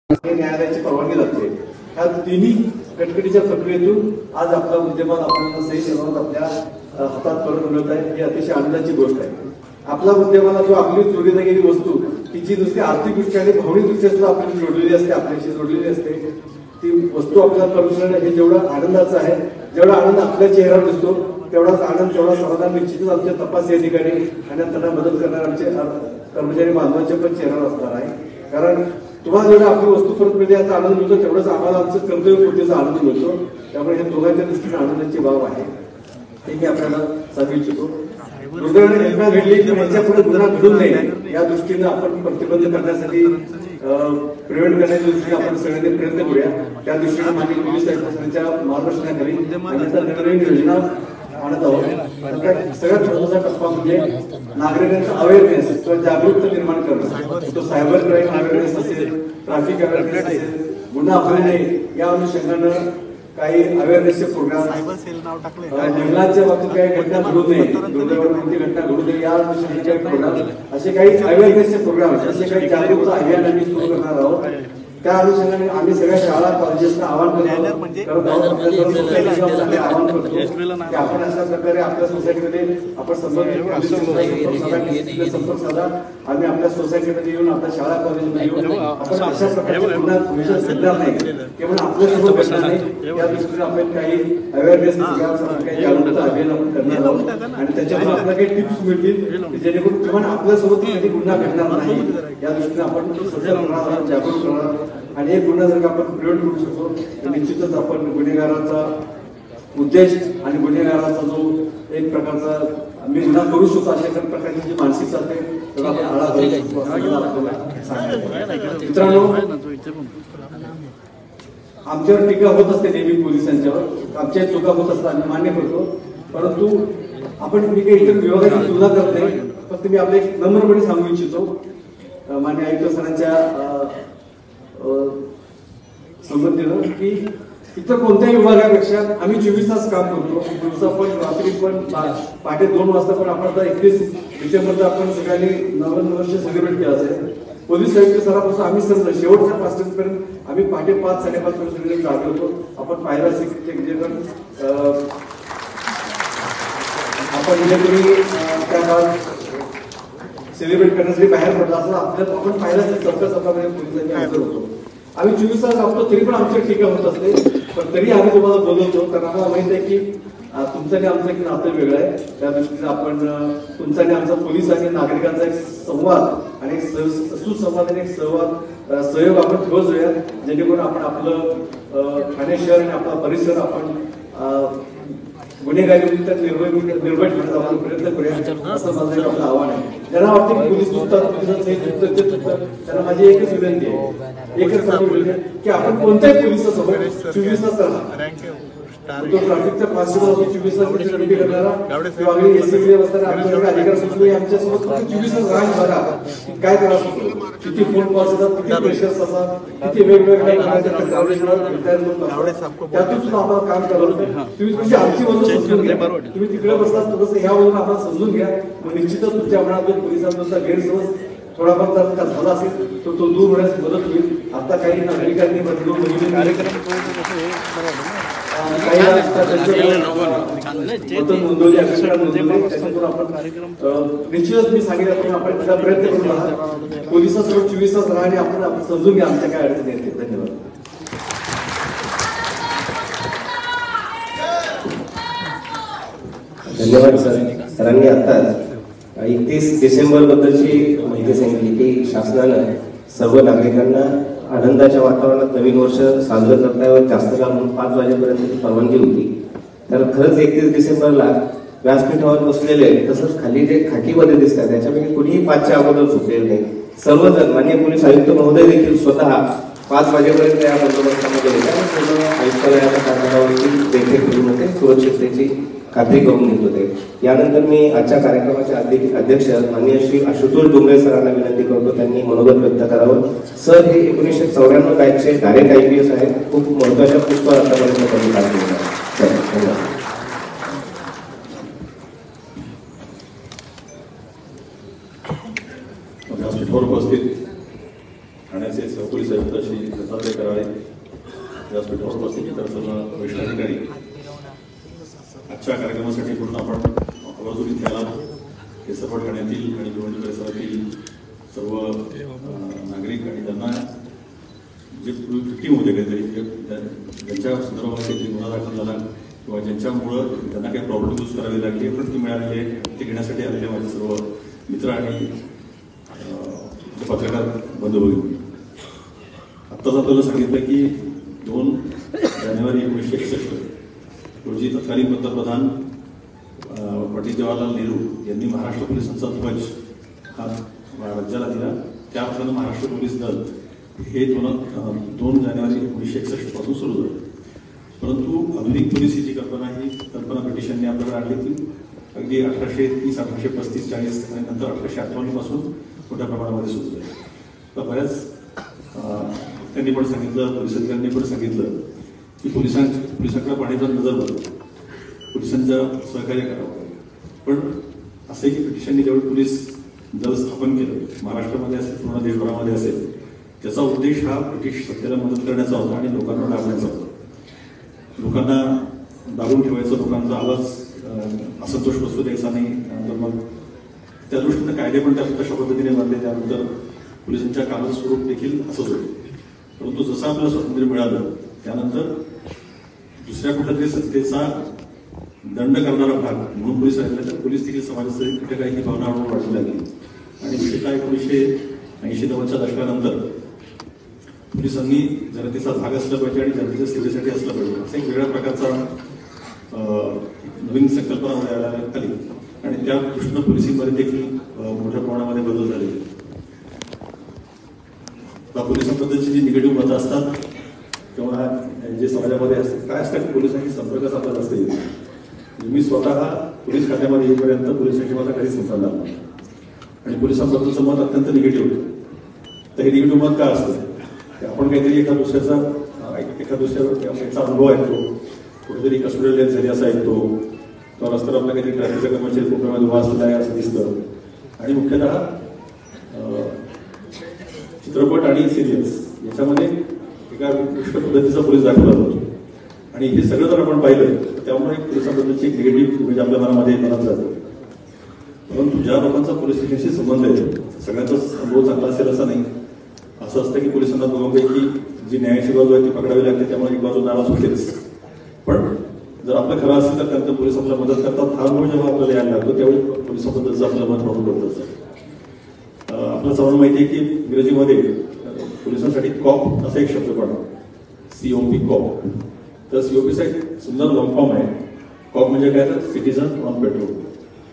न्यायालयाची परवानगी लागते। ह्या तिन्ही कटकटीच्या प्रक्रियेतून आज आपला विद्यमान आपल्याला सही सर्वात आपल्या हातात परत मिळत आहे, ही अतिशय आनंदाची गोष्ट आहे। आपला विद्यमाना जो आपली चोरीला गेली वस्तू की जी नुसती आर्थिकदृष्ट्या आणि भावनिकदृष्ट्या सुद्धा आपल्याला जोडलेली असते, आपल्याशी जोडलेली असते, ती वस्तू आपल्याला परत मिळणं हे जेवढं आनंदाचं आहे, जेवढा आनंद आपल्या चेहऱ्यावर दिसतो तेवढाच आनंद तेवढा समाधान निश्चितच आमच्या तपास अधिकारी आणि त्यांना मदत करणारे आमचे कर्मचारी बांधवांच्या पण चेहऱ्यावर असणार आहे। कारण तुम्हाला जेवढा आपली वस्तू परत मिळते याचा आनंद मिळतो तेवढाच आम्हाला आमचं कर्तव्यपूर्तीचा आनंद मिळतो। त्यामुळे हे दोघांच्या दृष्टीने आनंदाची बाब आहे, हे मी आपल्याला सांगू इच्छितो। दुर्दैवाने घटना घडली की याच्या पुढे गुन्हा घडू नये या दृष्टीने आपण प्रतिबंध करण्यासाठी प्रिव्हेंट करण्याच्या दृष्टीने आपण सगळ्यांनी प्रयत्न करूया। त्या दृष्टीने माननीय पोलीस आयुक्तांच्या मार्गदर्शनाखाली नवीन योजना आणत आहोत। सगळ्यात महत्त्वाचा टप्पा म्हणजे नागरिकांचा अवेअरनेस किंवा जागरूकता निर्माण करणं, तो सायबर क्राईम अवेअरनेस असेल, ट्रॅफिक अवेअरनेस असेल, गुन्हा होऊ नये या अनुषंगानं काही अवेअरनेसचे प्रोग्राम, महिलांच्या बाबतीत काही घटना घडू नये, दुर्दैवाने कोणती घटना घडू नये या अनुषंगाचे प्रोग्राम, असे काही अवेअरनेसचे प्रोग्राम, असे काही जागरूकता अभियान आम्ही सुरू करणार आहोत। त्या अनुषंगाने आम्ही सगळ्या शाळा कॉलेजेसना आवाहन करतो की आपण अशा प्रकारे आपल्या सोसायटीमध्ये आपण संपर्क साधा, आम्ही आपल्या सोसायटीमध्ये येऊन आपल्या शाळा कॉलेजमध्ये येऊन आपण अशा प्रकारे पुन्हा भविष्यात घडणार नाही केवळ आपल्यासोबत घडणार नाही या दृष्टीने आपण काही अवेअरनेस काही जागरूकता अभियान आपण करणार आहोत आणि त्याच्यातून आपल्याला काही टिप्स मिळतील जेणेकरून किंवा आपल्यासोबत कधी गुन्हा घडणार नाही या दृष्टीने आपण सजग होणार, जागरूक होणार आणि एक गुन्हा जर आपण प्रिव्हेंट करू शकतो तर निश्चितच आपण गुन्हेगाराचा उद्देश आणि गुन्हेगाराचा जो एक प्रकारचा मी गुन्हा करू शकतो अशा प्रकारची जी मानसिकता असते तर आपण आळा घालू शकतो। मित्रांनो, आमच्यावर टीका होत असते नेहमी पोलिसांच्यावर, आमच्या चुका होत असतात आम्ही मान्य करतो, परंतु आपण मी काही इतर विभागाची तुलना करत नाही, फक्त मी आपले एक नम्रपणे सांगू इच्छितो मान्य आयुक्त सरांच्या संबंधीनं की इतर कोणत्याही विभागापेक्षा आम्ही 24 तास काम करतो, दिवसा पण रात्री पण पहाटे 2 वाजता पण आपण 31 डिसेंबरचा आपण सगळ्यांनी नवीन वर्ष सेलिब्रेट केलं असेल। पोलीस आयुक्त सरापासून आम्ही सर शेवटच्या 5 पर्यंत आम्ही पहाटे 5 साडेपाच पर्यंत जागे होतो। आपण पायरा आपण कुठेतरी त्या काळात सेलिब्रेट करण्यासाठी बाहेर पडला असं आपल्याला आपण पाहिला चौकामध्ये पोलिसांनी हजर होतो। आम्ही 24 तास असतो तरी पण आमच्या टीका होत असते, पण तरी आम्ही तुम्हाला बोलवतो कारण आम्हाला माहित आहे की तुमचं आणि आमचं एक नातं वेगळं आहे। त्या दृष्टीने आपण तुमचा आणि आमचा पोलीस आणि नागरिकांचा एक संवाद आणि सुसंवाद आणि एक सहयोग आपण ठेवत जाऊया जेणेकरून आपण आपलं ठाणे शहर आणि आपला परिसर आपण गुन्हेगारी निर्भय ठेवण्याचा आपण प्रयत्न करूया असं माझं आपलं आव्हान आहे। ज्यांना वाटतं की पोलीस चुकतात त्यांना माझी एकच विनंती आहे, एकच विनंती आहे की आपण कोणत्याही पोलिसासोबत 24 तास करणार, तो ट्रॅफिकच्या फास्टमध्ये 24 तास ड्युटी करणारा किंवा आम्ही एसीबी असताना आमच्याकडे अधिकार सुचले आमच्यासोबत 24 तास राहून बघा काय त्रास होतो, किती फोन कॉल्स येतात, किती प्रेशर्स असतात, किती वेगवेगळ्या त्यातून सुद्धा आम्हाला काम करावं। तुम्ही आमची वजन समजून घ्या, तुम्ही तिकडे बसलात थोडंसं ह्या वजन आम्हाला समजून घ्या, निश्चितच तुमच्या मनातून पोलिसांचा गैरसमज थोडाफार जर झाला असेल तर तो दूर होण्यास मदत होईल। आता काही नागरिकांनी कार्यक्रम निश्चितच मी सांगितलं आपण त्याचा प्रयत्न करून राहा, पोलिसांसोबत 24 तास राहा आणि आपण समजून घ्या आमच्या काय अडचणी येते। धन्यवाद। धन्यवाद सर। सरांनी आताच 31 डिसेंबर बद्दलची माहिती सांगितली की शासनानं सर्व नागरिकांना आनंदाच्या वातावरणात नवीन वर्ष साजरं करता जास्त काळ म्हणून 5 वाजेपर्यंत परवानगी होती। तर खरंच 31 डिसेंबरला व्यासपीठावर बसलेले तसंच खाली जे खाकीमध्ये दिसतात त्याच्यापैकी कुणीही 5च्या अगोदर झोपलेले नाही। सर्वजण माननीय पोलीस आयुक्त महोदय देखील स्वतः 5 वाजेपर्यंत या बंदोबस्तामध्ये होत्या, पूर्ण आयुक्तालयाच्या कारभारावरती देखरेख ठेवून होते, सुरक्षिततेची खात्री करून घेत होते। यानंतर मी आजच्या कार्यक्रमाचे अध्यक्ष माननीय श्री आशुतोष डोंगरे सरांना विनंती करतो त्यांनी मनोगत व्यक्त करावं। सर हे 1994 बॅचचे डायरेक्ट IPS आहेत, खूप महत्वाच्या पुष्पावर आतापर्यंत त्यांनी काम केलं आहे। धन्यवाद। उपस्थित ठाण्याचे सहपोलीस आयुक्त श्री दत्तात्रय कराळे, व्यासपीठावर उपस्थित इतर सर्व वरिष्ठ अधिकारी, आजच्या कार्यक्रमासाठी पूर्ण आपण आवर्जून इथे आला. केसरवाड ठाण्यातील आणि भिवंडी परिसरातील सर्व नागरिक आणि त्यांना जे टीम होते काहीतरी ज्यांच्या संदर्भामध्ये जे गुन्हा दाखल झाला किंवा ज्यांच्यामुळं त्यांना काही प्रॉपर्टी यूज करावी लागली पण ती मिळालेली आहे ते घेण्यासाठी आलेले माझे सर्व मित्र आणि पत्रकार बंधू भगिनी. आत्ताच आपल्याला सांगितलं की 2 जानेवारी 1961 रोजी तत्कालीन पंतप्रधान पंडित जवाहरलाल नेहरू यांनी महाराष्ट्र पोलिसांचा ध्वज हा राज्याला दिला. त्या अर्थानं महाराष्ट्र पोलीस दल हे 2 जानेवारी 1961 पासून सुरू झालं. परंतु आधुनिक पोलीस ही जी कल्पना ब्रिटिशांनी आपल्याला आणली ती अगदी 1830, 1835, 40 आणि नंतर 1858 पासून मोठ्या प्रमाणामध्ये सुरू झाली. तर बऱ्याच त्यांनी पण सांगितलं, पोलीस अधिकाऱ्यांनी पण सांगितलं की पोलिसांकडे पाण्याचा नजर बदल, पोलिसांचं सहकार्य करावं. पण असे की ब्रिटिशांनी जेवढं पोलीस दल स्थापन केलं महाराष्ट्रामध्ये असेल पूर्ण देशभरामध्ये असेल त्याचा उद्देश हा ब्रिटिश सत्तेला मदत करण्याचा होता आणि लोकांना डावण्याचा होता. लोकांना दाबून ठेवायचं, लोकांचा आवाज असंतोष बसू द्यायचा नाही. तर मग त्या दृष्टीनं कायदे पण तशा पद्धतीने बनले. त्यानंतर पोलिसांच्या कामाचं स्वरूप देखील असंच होतं. परंतु जसं आपलं स्वातंत्र्य मिळालं त्यानंतर दुसऱ्या कुठल्यातरी सत्तेचा दंड करणारा भाग म्हणून पोलीस राहिला तर पोलीस देखील समाजाचे कुठे काही भावना वाढू लागली. आणि विशेषतः 1980-90च्या दशकानंतर पोलिसांनी जनतेचा भाग असला पाहिजे आणि जनतेच्या सेवेसाठी असलं पाहिजे असा एक वेगळ्या प्रकारचा नवीन संकल्पना आली आणि त्या दृष्टीनं पोलिसिंगमध्ये देखील मोठ्या प्रमाणामध्ये बदल झाले. पोलिसांबद्दलची जी निगेटिव्ह मतं असतात किंवा जे समाजामध्ये असतात काय असतात पोलिसांशी संपर्क साधला असते. मी स्वतः पोलीस खात्यामध्ये येईपर्यंत पोलिसांशी माझा काहीच संबंध आला नाही आणि पोलिसांबद्दलचं मत अत्यंत निगेटिव्ह होतं. तर हे निगेटिव्ह मत का असतं की आपण काहीतरी एका दुसऱ्याचा अनुभव ऐकतो, कुठेतरी कस्टोडियल डेथ झाली असं ऐकतो किंवा रस्त्यावर आपल्या काहीतरी ट्रॅफिकच्या कर्मचारी प्रोग्राममध्ये वाचलेला आहे असं दिसतं. आणि मुख्यतः चित्रपट आणि सिरियल्स याच्यामध्ये एका विशिष्ट पद्धतीचा पोलीस दाखवला जातो आणि हे सगळं जर आपण पाहिलं त्यामुळे पोलिसांबद्दलची एक निगेटिव्ह इमेज आपल्या मनामध्ये बनत जाते. परंतु ज्या लोकांचा पोलीस स्टेशनशी संबंध आहे सगळ्यांचाच अनुभव चांगला असेल असं नाही. असं असतं की पोलिसांना दोघांपैकी जी न्यायाची बाजू आहे ती पकडावी लागते त्यामुळे एक बाजू नाराज होतेच. पण जर आपलं खरं असेल तर त्यानंतर पोलीस आपल्याला मदत करतात. हा अनुभव जेव्हा आपल्याला यायला लागतो त्यावेळी पोलिसांबद्दलचं आपलं मत प्रभाव पडत असतं. आपल्याला सर्वांना माहिती आहे की इंग्रजीमध्ये पोलिसांसाठी कॉप असा एक शब्द पण COP कॉप. तर COPचा एक सुंदर लॉंग फॉर्म आहे. कॉप म्हणजे काय तर सिटीजन ऑन पेट्रोल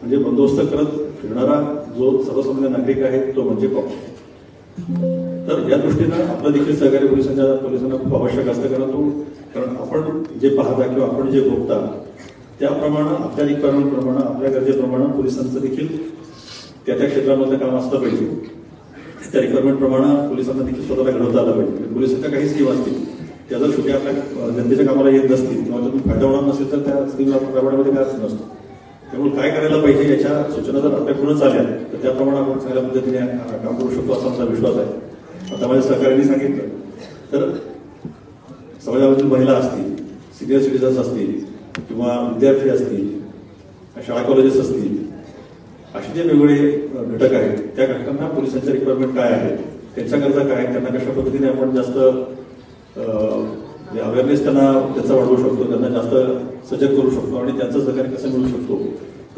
म्हणजे बंदोबस्त करत फिरणारा जो सर्वसामान्य नागरिक आहे तो म्हणजे कॉप. तर या दृष्टीनं आपलं देखील सहकार्य पोलिसांना खूप आवश्यक असतं. कारण आपण जे पाहता किंवा आपण जे बघता त्याप्रमाणे आपल्या रिक्वायरमेंटप्रमाणे आपल्या गरजेप्रमाणे पोलिसांचं देखील त्या क्षेत्रामधलं काम असलं पाहिजे. त्या रिक्वायरमेंटप्रमाणे पोलिसांना देखील स्वतःला घडवता आलं पाहिजे. पोलिसांच्या काही स्कीम असतील त्या जर छोट्या आपल्या जनतेच्या कामाला येत नसतील किंवा त्यातून फायदा होणार नसेल तर त्या स्कीम प्रमाणामध्ये काय असं नसतं. त्यामुळे काय करायला पाहिजे याच्या सूचना जर आपल्याकडूनच आल्या तर त्याप्रमाणे आपण चांगल्या पद्धतीने काम करू शकतो असा आमचा विश्वास आहे. आता माझ्या सहकार्यांनी सांगितलं तर समाजामधील महिला असतील, सिनियर सिटीजन्स असतील किंवा विद्यार्थी असतील, शाळा कॉलेजेस असतील असे जे वेगवेगळे घटक आहेत त्या घटकांना पोलिसांच्या रिक्वायरमेंट काय आहे, त्यांच्या गरजा काय आहेत, त्यांना कशा पद्धतीने आपण जास्त अवेअरनेस त्याचा वाढवू शकतो, त्यांना जास्त सजग करू शकतो आणि त्यांचं सहकार्य कसं मिळू शकतो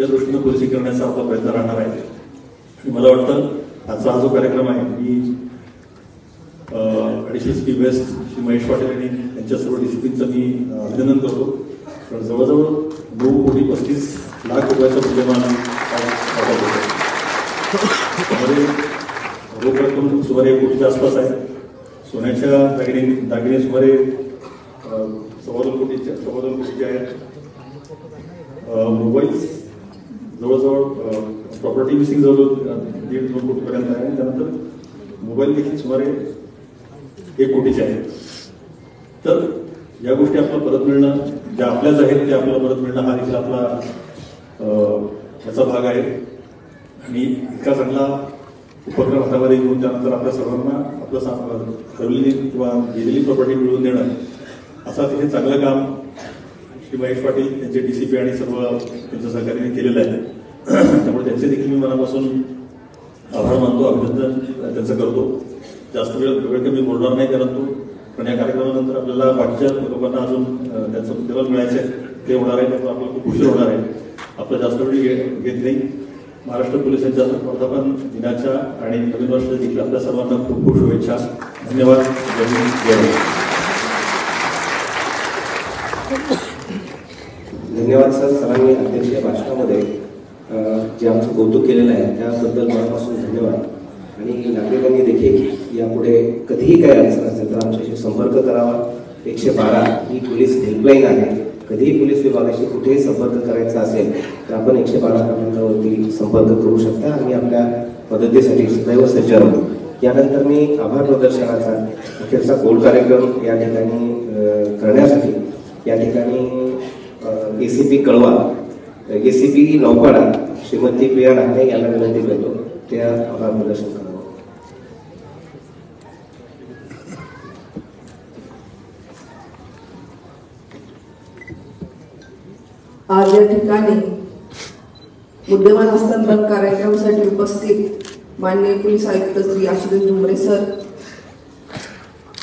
या दृष्टीनं पोलिसिंग करण्याचा आपला प्रयत्न राहणार आहे. आणि मला वाटतं आजचा हा जो कार्यक्रम आहे मी additional SP best Shri Mahesh Patil आणि त्यांच्या सर्व डिसिप्लिनचं मी अभिनंदन करतो. कारण जवळजवळ 9,35,00,000 रुपयाचं मूल्यमान त्यामध्ये रोख रक्कम सुमारे 1 कोटीच्या आसपास आहे. सोन्याच्या दागिने सुमारे 2.25 कोटीचे आहेत. मोबाईल्स जवळजवळ प्रॉपर्टी मिसिंग जवळजवळ 1.5-2 कोटीपर्यंत आहे. त्यानंतर मोबाईल देखील सुमारे 1 कोटीचे आहेत. तर या गोष्टी आपल्याला परत मिळणं ज्या आपल्याच आहेत त्या आपल्याला परत मिळणं हा देखील आपला याचा भाग आहे. आणि इतका चांगला उपक्रम हातामध्ये घेऊन त्यानंतर आपल्या सर्वांना आपलं ठरवलेली किंवा गेलेली प्रॉपर्टी मिळवून देणं असं अतिशय चांगलं काम श्री महेश पाटील त्यांचे DCP आणि सर्व त्यांच्या सहकार्याने केलेलं आहे. त्यामुळे त्यांचे देखील मी मनापासून आभार मानतो, अभिनंदन त्यांचं करतो. जास्त वेळ कमी बोलणार नाही, परंतु पण या कार्यक्रमानंतर आपल्याला बाकीच्या लोकांना अजून त्यांचं मुद्देमाल मिळायचं आहे, ते होणार आहे. त्यामुळे आपल्याला खूप उशीर होणार आहे. आपला जास्त वेळ घेत नाही. महाराष्ट्र पोलिसांच्या वर्धापन दिनाच्या आणि नवीन वर्षाच्या देखील आपल्या सर्वांना खूप खूप शुभेच्छा. धन्यवाद. धन्यवाद सर. सरांनी अध्यक्षीय भाषणामध्ये जे आमचं कौतुक केलेलं आहे त्याबद्दल मनापासून धन्यवाद. आणि नागरिकांनी देखील यापुढे कधीही काही अडचण असेल तर आमच्याशी संपर्क करावा. 112 ही पोलीस हेल्पलाईन आहे. कधीही पोलीस विभागाशी कुठेही संपर्क करायचा असेल तर आपण 112 क्रमांकावरती संपर्क करू शकता. आम्ही आपल्या मदतीसाठी सदैव सज्ज आहोत. यानंतर मी आभार प्रदर्शनाचा अखेरचा गोल कार्यक्रम या ठिकाणी करण्यासाठी या ठिकाणी ACP कळवा, ACP नौपाडा श्रीमती प्रिया ढाणे यांना विनंती करतो त्या आभार प्रदर्शन करावं. आज या ठिकाणी मुद्देमाल हस्तांतरण कार्यक्रमासाठी उपस्थित माननीय पोलीस आयुक्त श्री आशुतोष डुमरे सर,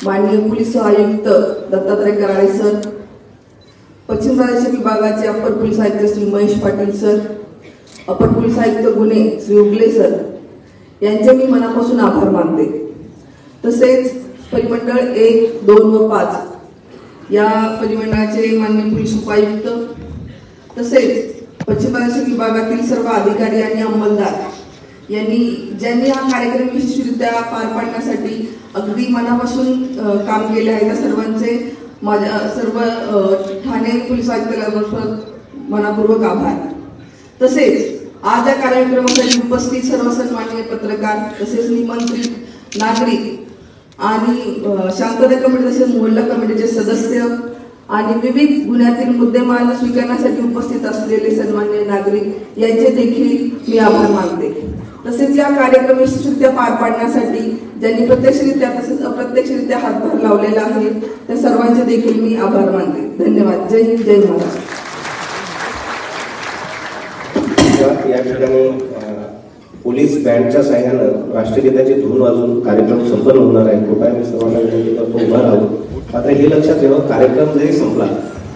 माननीय पोलीस आयुक्त दत्तात्रय कराळे सर, पश्चिम प्रादेशिक विभागाचे अपर पोलीस आयुक्त श्री महेश पाटील सर, अपर पोलीस आयुक्त गुन्हे श्री उगले सर यांचे मी मनापासून आभार मानते. तसेच परिमंडळ 1, 2 व 5 या परिमंडळाचे माननीय पोलीस उपायुक्त तसेच पश्चिम प्रादेशिक विभागातील सर्व अधिकारी आणि अंमलदार ज्यांनी हा कार्यक्रम यशस्वीरित्या पार पाडण्यासाठी अगदी मनापासून काम केले आहे त्या सर्वांचे माझ्या सर्व ठाणे पोलीस आयुक्तालयामार्फत मनापूर्वक आभार. तसेच आज या कार्यक्रमासाठी उपस्थित सर्व सन्माननीय पत्रकार तसेच निमंत्रित नागरिक आणि शांतता कमिटी तसेच मोहल्ला कमिटीचे सदस्य आणि विविध गुन्ह्यातील मुद्देमाल स्वीकारण्यासाठी उपस्थित असलेले सन्माननीय नागरिक यांचे देखील मी आभार मानते. तसेच या कार्यक्रम यशस्वीरित्या पार पाडण्यासाठी ज्यांनी प्रत्यक्षरित्या तसेच अप्रत्यक्षरित्या हातभार लावलेला आहे त्या सर्वांचे देखील मी आभार मानते. धन्यवाद. जय हिंद, जय महाराष्ट्र. या ठिकाणी पोलीस बँडच्या साह्यानं राष्ट्रगीताची धून वाजून कार्यक्रम संपन्न होणार आहे. कृपया मी सर्वांना विनंती करतो उभा राहू. मात्र हे लक्षात ठेवा, कार्यक्रम जरी संपला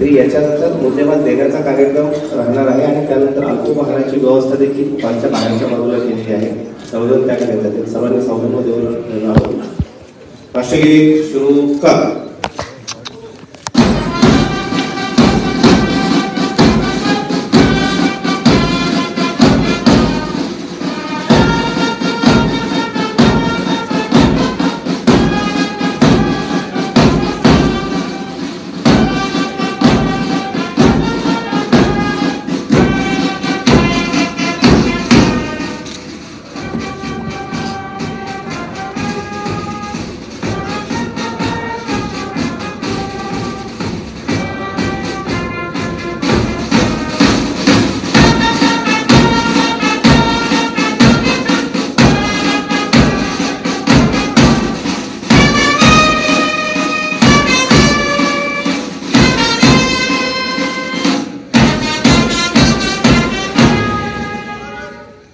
तरी याच्यानंतर मुद्देमाल देण्याचा कार्यक्रम राहणार आहे आणि त्यानंतर अल्पोपहाराची व्यवस्था देखील पाचच्या बाहेरच्या बाजूला केलेली आहे. सर्वजण त्या करण्यात येतील. सर्वांनी संबंध राहू. राष्ट्रगीत सुरू कर.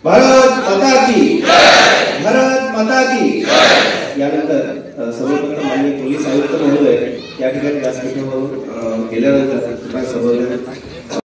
भारत माता की भारत माता की. यानंतर सर्वप्रथम माननीय पोलीस आयुक्त महोदय या ठिकाणी व्यासपीठावर गेल्यानंतर सर्वजण